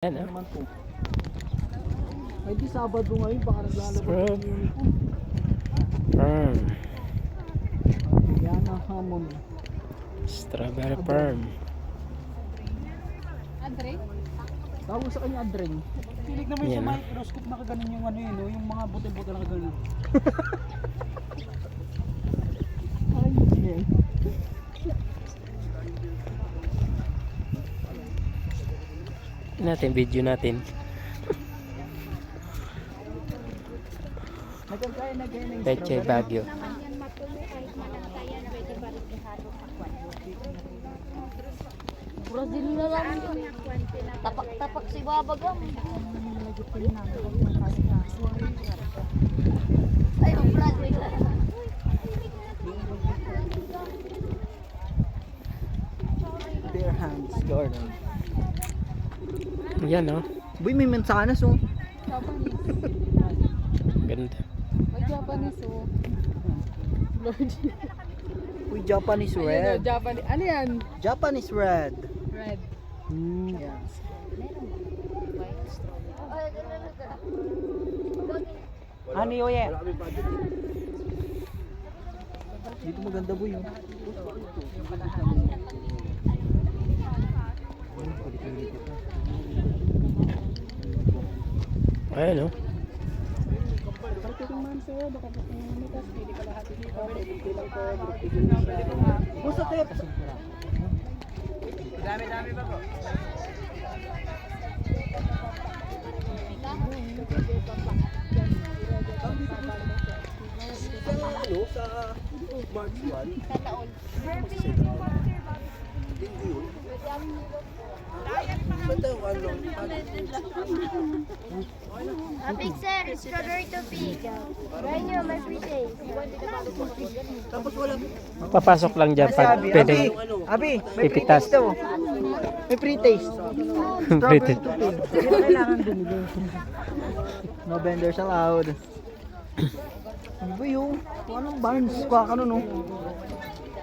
Ano? Naman po. Ay di Sabado ngayon, baka naglalabas ng uniform. Yan ang hamon. Strawberry Farm. Andre? Tawag sa kanya Adreng. Pilig naman Yan, sa microscope nakaganon yung ano yun, no? Yung mga butil-butil nakaganon. Ay, yan. Natin video natin. Nagkagaya na gaya ng Peche Baguio. Brazil na lang. Tapak-tapak si Babagam. Ay, ang Brazil. Bare Hands Garden. Yan oh. Boy, may mansanas oh. Ganda. May Japanese oh. Lordy. Uy, Japanese Ayun red. oh, Japanese. Ano yan? Japanese red. Red. Yeah. Ano yun yan? Dito maganda boy oh. Ayan oh. Busa tayo. Dami-dami ba po? Sa March 1. Pixel, strawberry to pig. Right here, my free taste. Tapos wala. Papasok lang dyan pag pwede. Abi, may free Pipitas. taste daw. May free taste. Pwede. Ito kailangan bumili. No vendors allowed. Ano ba yun? Kung anong barns? Kuha ka nun, no?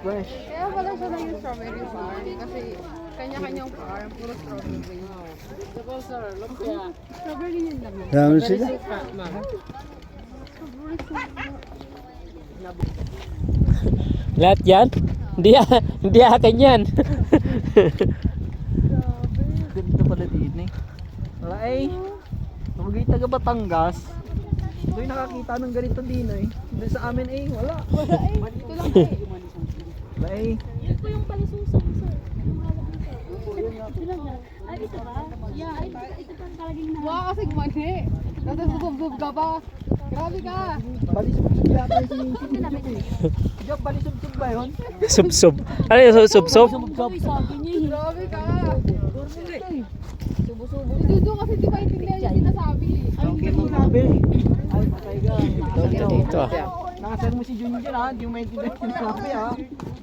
Fresh. Kaya pala siya na yung strawberry farm. Kasi kanya-kanyang farm. Puro strawberry. Strawberry yun lang. Dami sila. Lahat yan? Hindi akin yan. Ganito pala din eh. Wala eh. Kapag taga Batangas, doon nakakita ng ganito din eh. Doon sa amin eh, wala. Wala eh. Ito lang eh. Wala eh. Yun po yung palisusok, sir. Yung hawak nito. Ito lang yan. Ay, ito ba? Yeah, ito pa talagang na. Mukha kasing mani. Tapos susubsub ka pa. Grabe ka. Balisubsub yata yung Job, balisubsub ba yun? Subsob. Ano yung subsob? Subsob. Sabi niya eh. Grabe ka. Subo-subo. Doon kasi di maintindihan yung sinasabi. Okay mo nabi. Ay, patay ka. Dito ah. Nakasal mo si Junior dyan ha, hindi mo maintindihan yung sinasabi ha.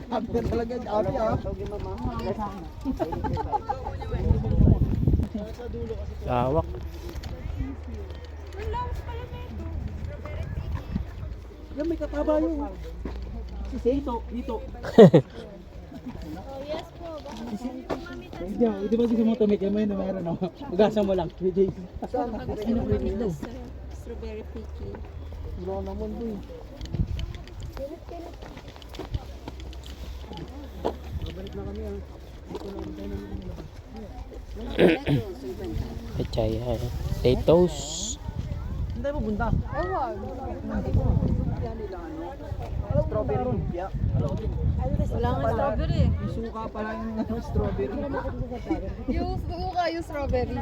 After talaga, abi ha. Lawak. Yan, may kataba yung si Seito, dito. Oh, yes po. Hindi, di ba gusto mo tumik yan mo yun na meron, no? Ugasan mo lang. PJ. Saan? Ano ba ito? Strawberry picky. Wala naman doon. Babalik na kami ha. Dito na tayo naman. Pechay. Potatoes. Hindi tayo pupunta. Ewan. Strawberry lumpia. Wala nga strawberry. Yung suka pala yung strawberry. Yung suka yung strawberry.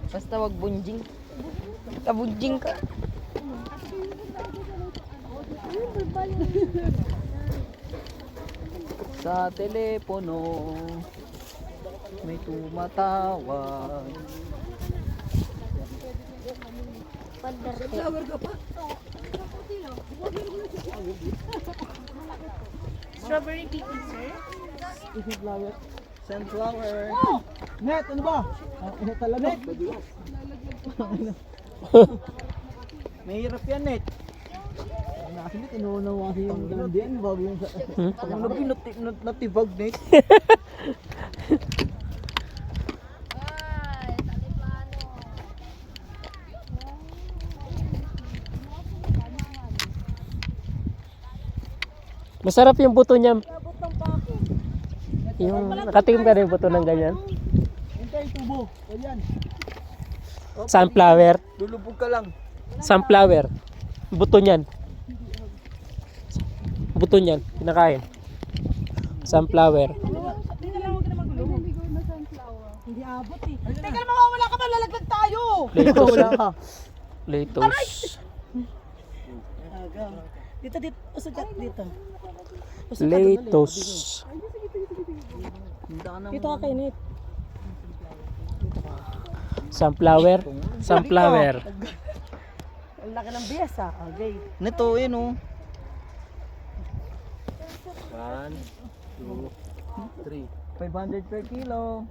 Basta wag bunjing. Kabunjing ka. Sa telepono may tumatawag. Flower ka pa? Strawberry picky, sir. Sunflower. Sunflower. Net, ano ba? Ano talaga? Mahirap yan, Net. Kasi Net, inuunaw kasi yung gandian bago yung sa... Ano na natibag, Net? Masarap yung buto niya. Yung nakatikim ka na yung buto ng ganyan. Hintay, tubo. Ganyan. Sunflower. Lulubog ka lang. Sunflower. Buto niyan. Buto niyan. Kinakain. Sunflower. Hindi abot eh. Teka, mawawala ka ba? Lalaglag tayo. Lettuce. Wala ka. Lettuce. Dito, dito. Usog ka dito. Lettuce. Dito ka kay Nate. Sunflower. Sunflower. Ang laki ng bias ah. Okay. Nito, yun oh. 1, 2, 3. 500 per kilo.